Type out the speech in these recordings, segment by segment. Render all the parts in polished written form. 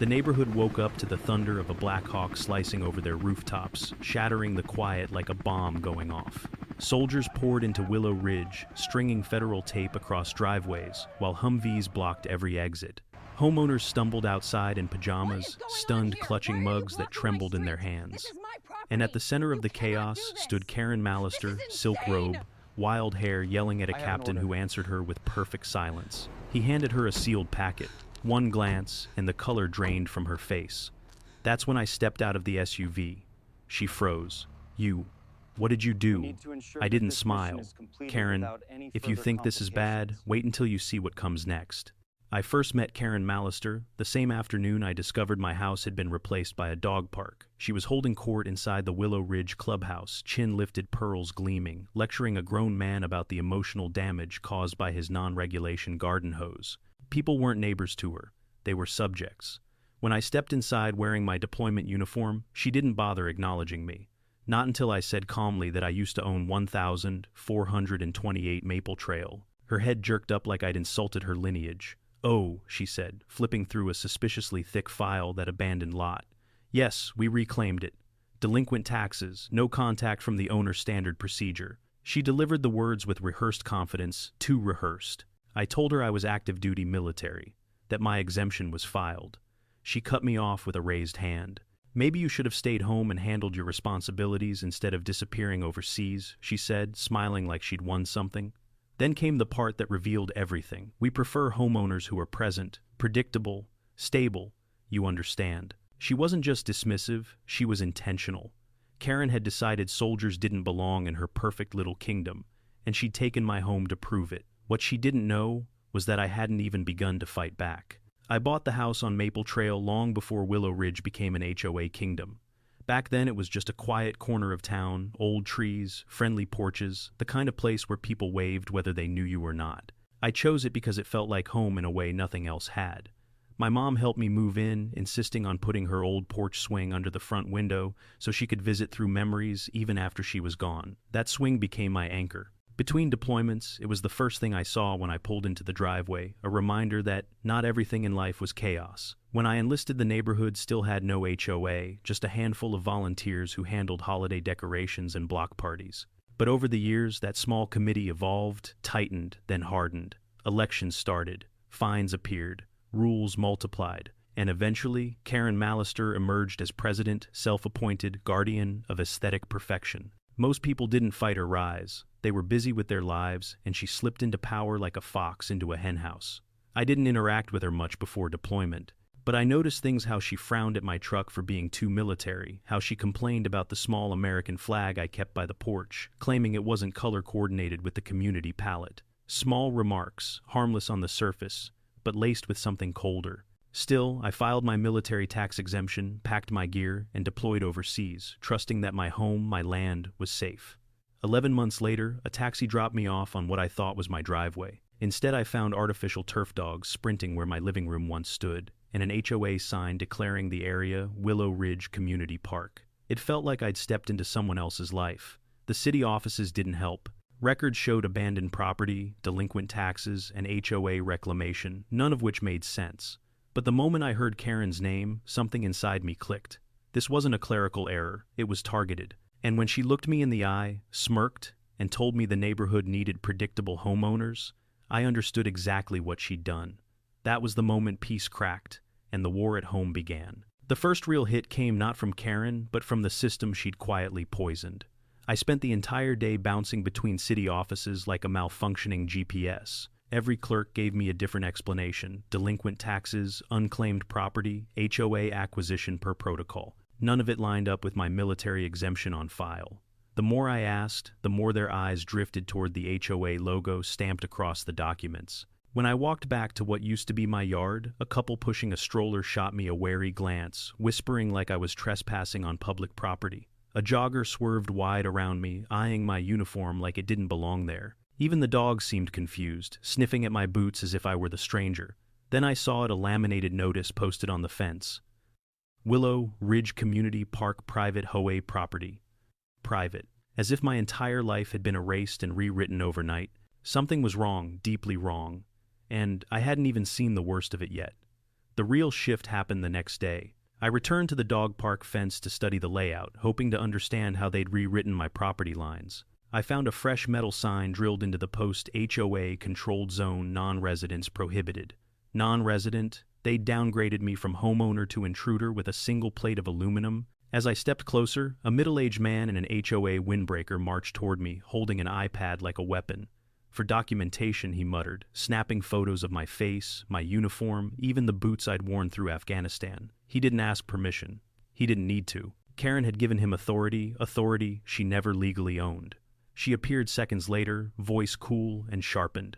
The neighborhood woke up to the thunder of a Black Hawk slicing over their rooftops, shattering the quiet like a bomb going off. Soldiers poured into Willow Ridge, stringing federal tape across driveways, while Humvees blocked every exit. Homeowners stumbled outside in pajamas, stunned, clutching mugs that trembled in their hands. And at the center of the chaos stood Karen Mallister, silk robe, wild hair, yelling at a captain who answered her with perfect silence. He handed her a sealed packet. One glance, and the color drained from her face. That's when I stepped out of the SUV. She froze. "You. What did you do?" I didn't smile. "Karen, if you think this is bad, wait until you see what comes next." I first met Karen Mallister the same afternoon I discovered my house had been replaced by a dog park. She was holding court inside the Willow Ridge clubhouse, chin-lifted, pearls gleaming, lecturing a grown man about the emotional damage caused by his non-regulation garden hose. People weren't neighbors to her. They were subjects. When I stepped inside wearing my deployment uniform, she didn't bother acknowledging me. Not until I said calmly that I used to own 1,428 Maple Trail. Her head jerked up like I'd insulted her lineage. "Oh," she said, flipping through a suspiciously thick file, "that abandoned lot. Yes, we reclaimed it. Delinquent taxes, no contact from the owner, standard procedure." She delivered the words with rehearsed confidence, too rehearsed. I told her I was active duty military, that my exemption was filed. She cut me off with a raised hand. "Maybe you should have stayed home and handled your responsibilities instead of disappearing overseas," she said, smiling like she'd won something. Then came the part that revealed everything. "We prefer homeowners who are present, predictable, stable, you understand." She wasn't just dismissive, she was intentional. Karen had decided soldiers didn't belong in her perfect little kingdom, and she'd taken my home to prove it. What she didn't know was that I hadn't even begun to fight back. I bought the house on Maple Trail long before Willow Ridge became an HOA kingdom. Back then it was just a quiet corner of town, old trees, friendly porches, the kind of place where people waved whether they knew you or not. I chose it because it felt like home in a way nothing else had. My mom helped me move in, insisting on putting her old porch swing under the front window so she could visit through memories even after she was gone. That swing became my anchor. Between deployments, it was the first thing I saw when I pulled into the driveway, a reminder that not everything in life was chaos. When I enlisted, the neighborhood still had no HOA, just a handful of volunteers who handled holiday decorations and block parties. But over the years, that small committee evolved, tightened, then hardened. Elections started, fines appeared, rules multiplied, and eventually, Karen Mallister emerged as president, self-appointed guardian of aesthetic perfection. Most people didn't fight her rise. They were busy with their lives, and she slipped into power like a fox into a henhouse. I didn't interact with her much before deployment, but I noticed things: how she frowned at my truck for being too military, how she complained about the small American flag I kept by the porch, claiming it wasn't color-coordinated with the community palette. Small remarks, harmless on the surface, but laced with something colder. Still, I filed my military tax exemption, packed my gear, and deployed overseas, trusting that my home, my land, was safe. 11 months later, a taxi dropped me off on what I thought was my driveway. Instead, I found artificial turf dogs sprinting where my living room once stood, and an HOA sign declaring the area Willow Ridge Community Park. It felt like I'd stepped into someone else's life. The city offices didn't help. Records showed abandoned property, delinquent taxes, and HOA reclamation, none of which made sense. But the moment I heard Karen's name, something inside me clicked. This wasn't a clerical error, it was targeted. And when she looked me in the eye, smirked, and told me the neighborhood needed predictable homeowners, I understood exactly what she'd done. That was the moment peace cracked, and the war at home began. The first real hit came not from Karen, but from the system she'd quietly poisoned. I spent the entire day bouncing between city offices like a malfunctioning GPS. Every clerk gave me a different explanation: delinquent taxes, unclaimed property, HOA acquisition per protocol. None of it lined up with my military exemption on file. The more I asked, the more their eyes drifted toward the HOA logo stamped across the documents. When I walked back to what used to be my yard, a couple pushing a stroller shot me a wary glance, whispering like I was trespassing on public property. A jogger swerved wide around me, eyeing my uniform like it didn't belong there. Even the dogs seemed confused, sniffing at my boots as if I were the stranger. Then I saw a laminated notice posted on the fence. Willow Ridge Community Park Private HOA Property. Private. As if my entire life had been erased and rewritten overnight. Something was wrong, deeply wrong. And I hadn't even seen the worst of it yet. The The real shift happened the next day. I returned to the dog park fence to study the layout, hoping to understand how they'd rewritten my property lines. I found a fresh metal sign drilled into the post: HOA controlled zone, non-residents prohibited. Non-resident? They'd downgraded me from homeowner to intruder with a single plate of aluminum. As I stepped closer, a middle-aged man in an HOA windbreaker marched toward me, holding an iPad like a weapon. For documentation, he muttered, snapping photos of my face, my uniform, even the boots I'd worn through Afghanistan. He didn't ask permission. He didn't need to. Karen had given him authority she never legally owned. She appeared seconds later, voice cool and sharpened.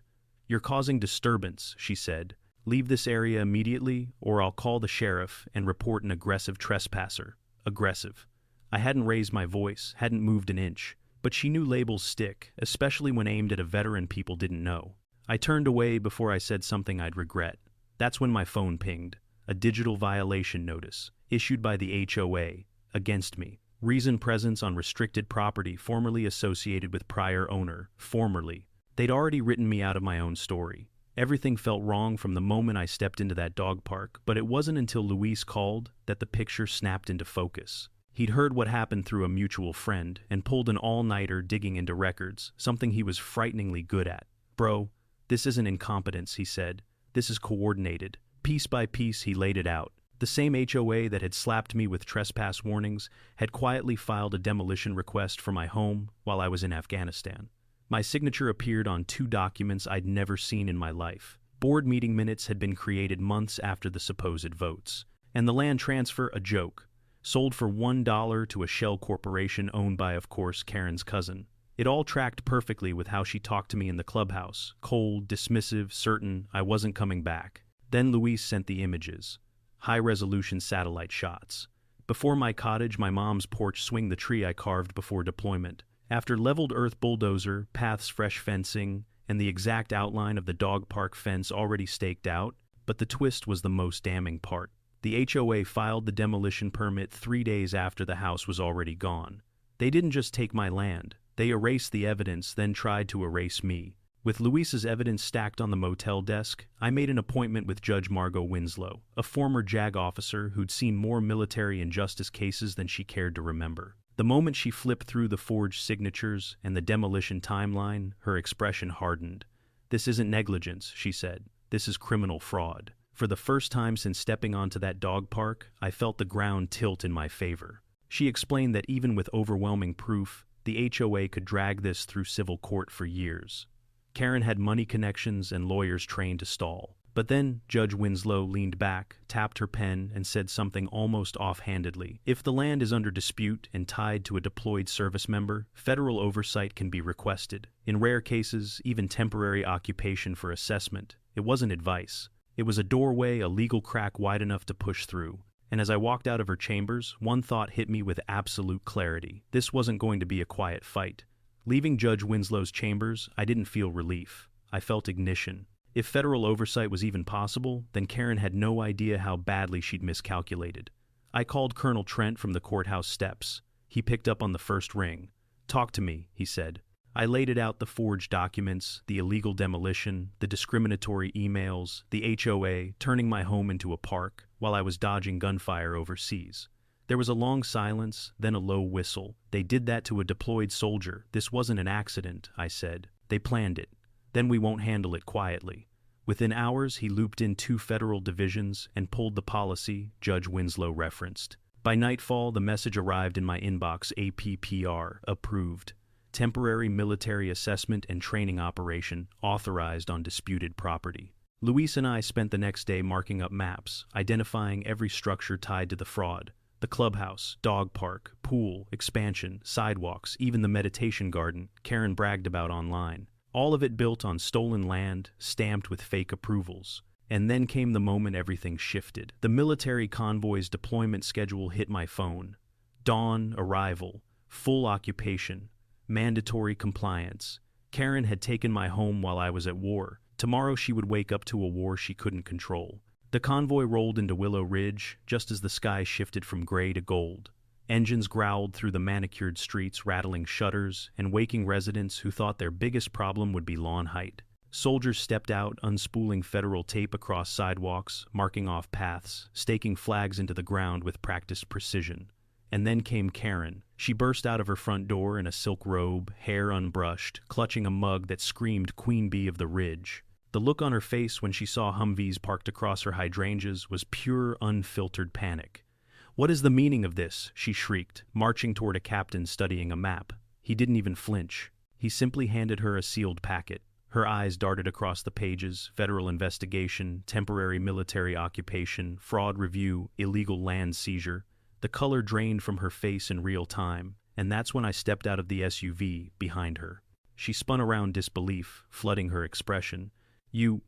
"You're causing disturbance," she said. "Leave this area immediately, or I'll call the sheriff and report an aggressive trespasser." Aggressive. I hadn't raised my voice, hadn't moved an inch. But she knew labels stick, especially when aimed at a veteran people didn't know. I turned away before I said something I'd regret. That's when my phone pinged. A digital violation notice, issued by the HOA, against me. Reason: presence on restricted property formerly associated with prior owner. Formerly. They'd already written me out of my own story. Everything felt wrong from the moment I stepped into that dog park, but it wasn't until Luis called that the picture snapped into focus. He'd heard what happened through a mutual friend and pulled an all-nighter digging into records, something he was frighteningly good at. "Bro, this isn't incompetence," he said. "This is coordinated." Piece by piece, he laid it out. The same HOA that had slapped me with trespass warnings had quietly filed a demolition request for my home while I was in Afghanistan. My signature appeared on 2 documents I'd never seen in my life. Board meeting minutes had been created months after the supposed votes. And the land transfer, a joke. Sold for $1 to a shell corporation owned by, of course, Karen's cousin. It all tracked perfectly with how she talked to me in the clubhouse. Cold, dismissive, certain I wasn't coming back. Then Luis sent the images. High-resolution satellite shots. Before my cottage, my mom's porch swing, the tree I carved before deployment. After leveled earth bulldozer, paths, fresh fencing, and the exact outline of the dog park fence already staked out. But the twist was the most damning part. The HOA filed the demolition permit 3 days after the house was already gone. They didn't just take my land. They erased the evidence, then tried to erase me. With Luis's evidence stacked on the motel desk, I made an appointment with Judge Margot Winslow, a former JAG officer who'd seen more military injustice cases than she cared to remember. The moment she flipped through the forged signatures and the demolition timeline, her expression hardened. "This isn't negligence," she said. "This is criminal fraud." For the first time since stepping onto that dog park, I felt the ground tilt in my favor. She explained that even with overwhelming proof, the HOA could drag this through civil court for years. Karen had money connections and lawyers trained to stall. But then Judge Winslow leaned back, tapped her pen, and said something almost offhandedly. "If the land is under dispute and tied to a deployed service member, federal oversight can be requested. In rare cases, even temporary occupation for assessment." It wasn't advice. It was a doorway, a legal crack wide enough to push through. And as I walked out of her chambers, one thought hit me with absolute clarity. This wasn't going to be a quiet fight. Leaving Judge Winslow's chambers, I didn't feel relief. I felt ignition. If federal oversight was even possible, then Karen had no idea how badly she'd miscalculated. I called Colonel Trent from the courthouse steps. He picked up on the first ring. "Talk to me," he said. I laid it out: the forged documents, the illegal demolition, the discriminatory emails, the HOA turning my home into a park while I was dodging gunfire overseas. There was a long silence, then a low whistle. "They did that to a deployed soldier. This wasn't an accident," I said. "They planned it. Then we won't handle it quietly." Within hours, he looped in 2 federal divisions and pulled the policy Judge Winslow referenced. By nightfall, the message arrived in my inbox: APPR, approved. Temporary military assessment and training operation, authorized on disputed property. Luis and I spent the next day marking up maps, identifying every structure tied to the fraud. The clubhouse, dog park, pool, expansion, sidewalks, even the meditation garden Karen bragged about online. All of it built on stolen land, stamped with fake approvals. And then came the moment everything shifted. The military convoy's deployment schedule hit my phone. Dawn, arrival, full occupation, mandatory compliance. Karen had taken my home while I was at war. Tomorrow she would wake up to a war she couldn't control. The convoy rolled into Willow Ridge just as the sky shifted from gray to gold. Engines growled through the manicured streets, rattling shutters and waking residents who thought their biggest problem would be lawn height. Soldiers stepped out, unspooling federal tape across sidewalks, marking off paths, staking flags into the ground with practiced precision. And then came Karen. She burst out of her front door in a silk robe, hair unbrushed, clutching a mug that screamed Queen Bee of the Ridge. The look on her face when she saw Humvees parked across her hydrangeas was pure, unfiltered panic. "What is the meaning of this?" she shrieked, marching toward a captain studying a map. He didn't even flinch. He simply handed her a sealed packet. Her eyes darted across the pages: federal investigation, temporary military occupation, fraud review, illegal land seizure. The color drained from her face in real time, and that's when I stepped out of the SUV behind her. She spun around, disbelief flooding her expression. You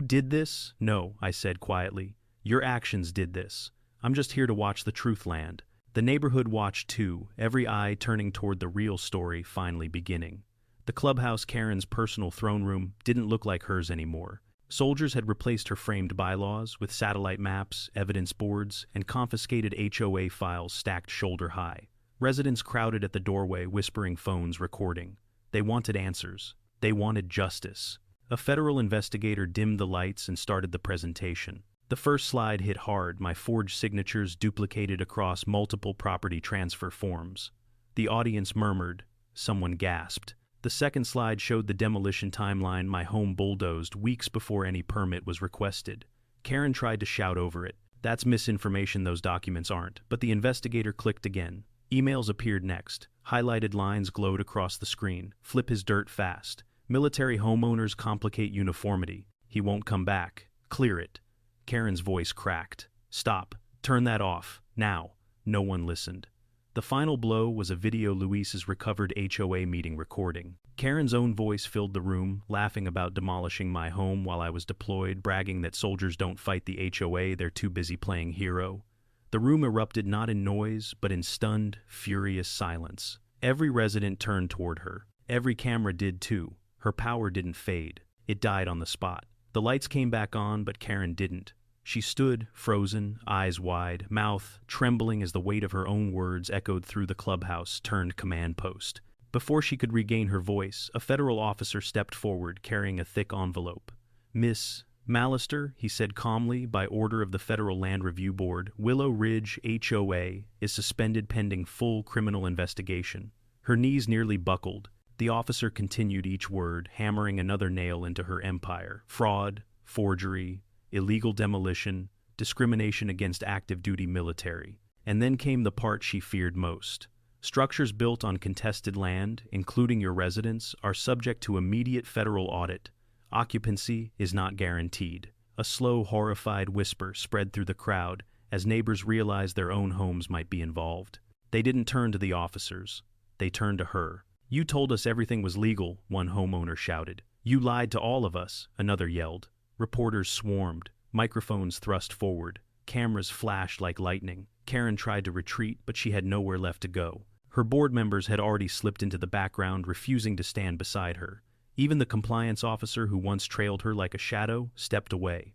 did this?" "No," I said quietly. "Your actions did this. I'm just here to watch the truth land." The neighborhood watched too, every eye turning toward the real story finally beginning. The clubhouse, Karen's personal throne room, didn't look like hers anymore. Soldiers had replaced her framed bylaws with satellite maps, evidence boards, and confiscated HOA files stacked shoulder high. Residents crowded at the doorway, whispering, phones recording. They wanted answers. They wanted justice. A federal investigator dimmed the lights and started the presentation. The first slide hit hard, my forged signatures duplicated across multiple property transfer forms. The audience murmured. Someone gasped. The second slide showed the demolition timeline my home bulldozed weeks before any permit was requested. Karen tried to shout over it. "That's misinformation, those documents aren't." But the investigator clicked again. Emails appeared next. Highlighted lines glowed across the screen. "Flip his dirt fast. Military homeowners complicate uniformity. He won't come back. Clear it." Karen's voice cracked. "Stop. Turn that off. Now." No one listened. The final blow was a video Luis's recovered HOA meeting recording. Karen's own voice filled the room, laughing about demolishing my home while I was deployed, bragging that soldiers don't fight the HOA, they're too busy playing hero. The room erupted not in noise, but in stunned, furious silence. Every resident turned toward her. Every camera did too. Her power didn't fade. It died on the spot. The lights came back on, but Karen didn't. She stood, frozen, eyes wide, mouth trembling as the weight of her own words echoed through the clubhouse turned command post. Before she could regain her voice, a federal officer stepped forward, carrying a thick envelope. "Miss Mallister," he said calmly, "by order of the Federal Land Review Board, Willow Ridge HOA is suspended pending full criminal investigation." Her knees nearly buckled. The officer continued each word, hammering another nail into her empire. Fraud, forgery, illegal demolition, discrimination against active-duty military. And then came the part she feared most. Structures built on contested land, including your residence, are subject to immediate federal audit. Occupancy is not guaranteed. A slow, horrified whisper spread through the crowd as neighbors realized their own homes might be involved. They didn't turn to the officers. They turned to her. "You told us everything was legal," one homeowner shouted. "You lied to all of us," another yelled. Reporters swarmed. Microphones thrust forward. Cameras flashed like lightning. Karen tried to retreat, but she had nowhere left to go. Her board members had already slipped into the background, refusing to stand beside her. Even the compliance officer who once trailed her like a shadow stepped away.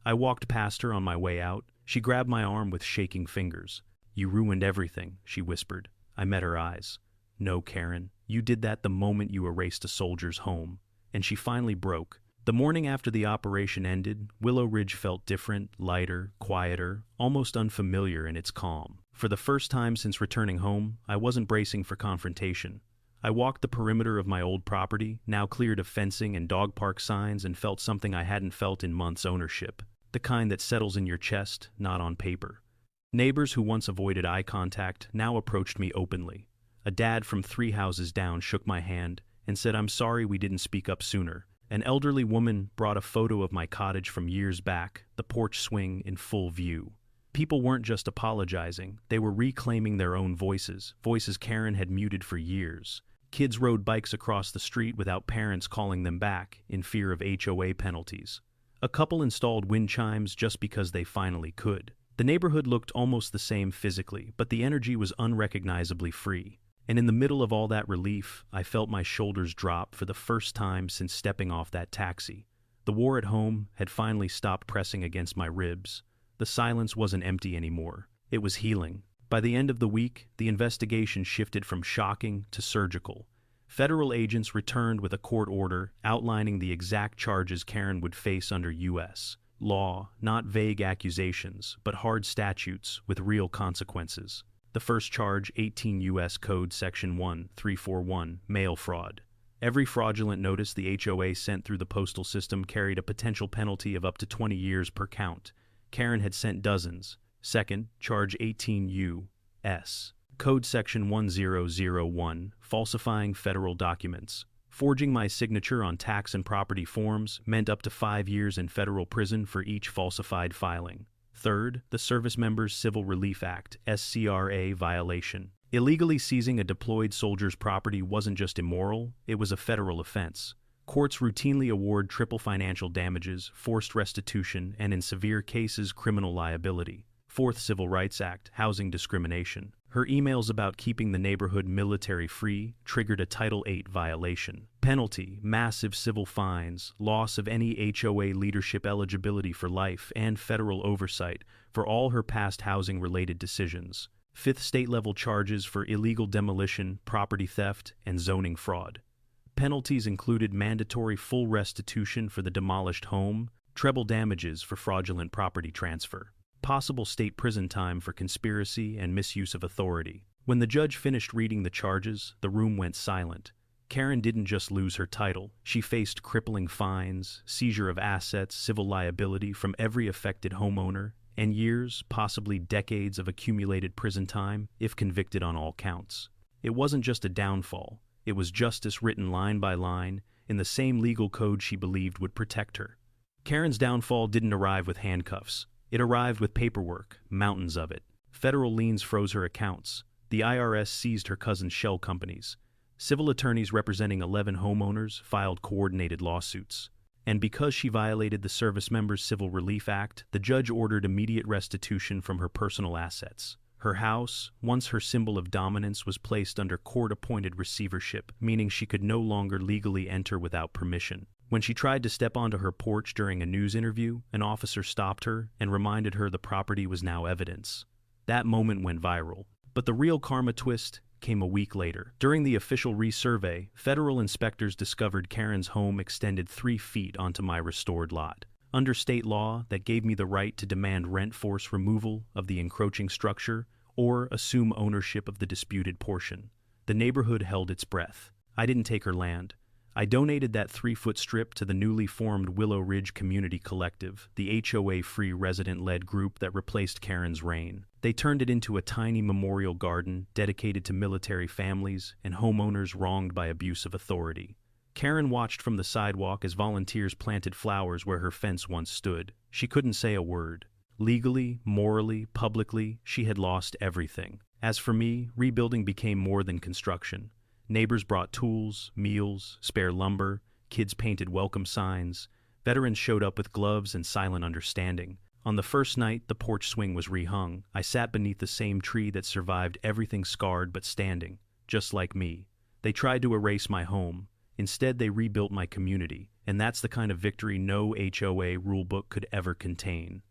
I walked past her on my way out. She grabbed my arm with shaking fingers. "You ruined everything," she whispered. I met her eyes. "No, Karen, you did that the moment you erased a soldier's home." And she finally broke. The morning after the operation ended, Willow Ridge felt different, lighter, quieter, almost unfamiliar in its calm. For the first time since returning home, I wasn't bracing for confrontation. I walked the perimeter of my old property, now cleared of fencing and dog park signs, and felt something I hadn't felt in months: ownership. The kind that settles in your chest, not on paper. Neighbors who once avoided eye contact now approached me openly. A dad from 3 houses down shook my hand and said, "I'm sorry we didn't speak up sooner." An elderly woman brought a photo of my cottage from years back, the porch swing in full view. People weren't just apologizing, they were reclaiming their own voices, voices Karen had muted for years. Kids rode bikes across the street without parents calling them back, in fear of HOA penalties. A couple installed wind chimes just because they finally could. The neighborhood looked almost the same physically, but the energy was unrecognizably free. And in the middle of all that relief, I felt my shoulders drop for the first time since stepping off that taxi. The war at home had finally stopped pressing against my ribs. The silence wasn't empty anymore. It was healing. By the end of the week, the investigation shifted from shocking to surgical. Federal agents returned with a court order outlining the exact charges Karen would face under U.S. law, not vague accusations, but hard statutes with real consequences. The first charge, 18 U.S. Code Section 1341, mail fraud. Every fraudulent notice the HOA sent through the postal system carried a potential penalty of up to 20 years per count. Karen had sent dozens. Second, charge 18 U.S. Code Section 1001, falsifying federal documents. Forging my signature on tax and property forms meant up to 5 years in federal prison for each falsified filing. Third, the Service Members Civil Relief Act, SCRA violation. Illegally seizing a deployed soldier's property wasn't just immoral, it was a federal offense. Courts routinely award triple financial damages, forced restitution, and in severe cases, criminal liability. Fourth, Civil Rights Act, housing discrimination. Her emails about keeping the neighborhood military-free triggered a Title VIII violation. Penalty, massive civil fines, loss of any HOA leadership eligibility for life, and federal oversight for all her past housing-related decisions. Fifth, state-level charges for illegal demolition, property theft, and zoning fraud. Penalties included mandatory full restitution for the demolished home, treble damages for fraudulent property transfer. Possible state prison time for conspiracy and misuse of authority. When the judge finished reading the charges, the room went silent. Karen didn't just lose her title. She faced crippling fines, seizure of assets, civil liability from every affected homeowner, and years, possibly decades of accumulated prison time if convicted on all counts. It wasn't just a downfall. It was justice written line by line in the same legal code she believed would protect her. Karen's downfall didn't arrive with handcuffs. It arrived with paperwork, mountains of it. Federal liens froze her accounts. The IRS seized her cousin's shell companies. Civil attorneys representing 11 homeowners filed coordinated lawsuits. And because she violated the Service Members Civil Relief Act, the judge ordered immediate restitution from her personal assets. Her house, once her symbol of dominance, was placed under court-appointed receivership, meaning she could no longer legally enter without permission. When she tried to step onto her porch during a news interview, an officer stopped her and reminded her the property was now evidence. That moment went viral. But the real karma twist came a week later. During the official resurvey, federal inspectors discovered Karen's home extended 3 feet onto my restored lot. Under state law, that gave me the right to demand rent force removal of the encroaching structure or assume ownership of the disputed portion. The neighborhood held its breath. I didn't take her land. I donated that 3-foot strip to the newly formed Willow Ridge Community Collective, the HOA-free resident-led group that replaced Karen's reign. They turned it into a tiny memorial garden dedicated to military families and homeowners wronged by abuse of authority. Karen watched from the sidewalk as volunteers planted flowers where her fence once stood. She couldn't say a word. Legally, morally, publicly, she had lost everything. As for me, rebuilding became more than construction. Neighbors brought tools, meals, spare lumber, kids painted welcome signs. Veterans showed up with gloves and silent understanding. On the first night, the porch swing was rehung. I sat beneath the same tree that survived everything scarred but standing, just like me. They tried to erase my home. Instead, they rebuilt my community, and that's the kind of victory no HOA rulebook could ever contain.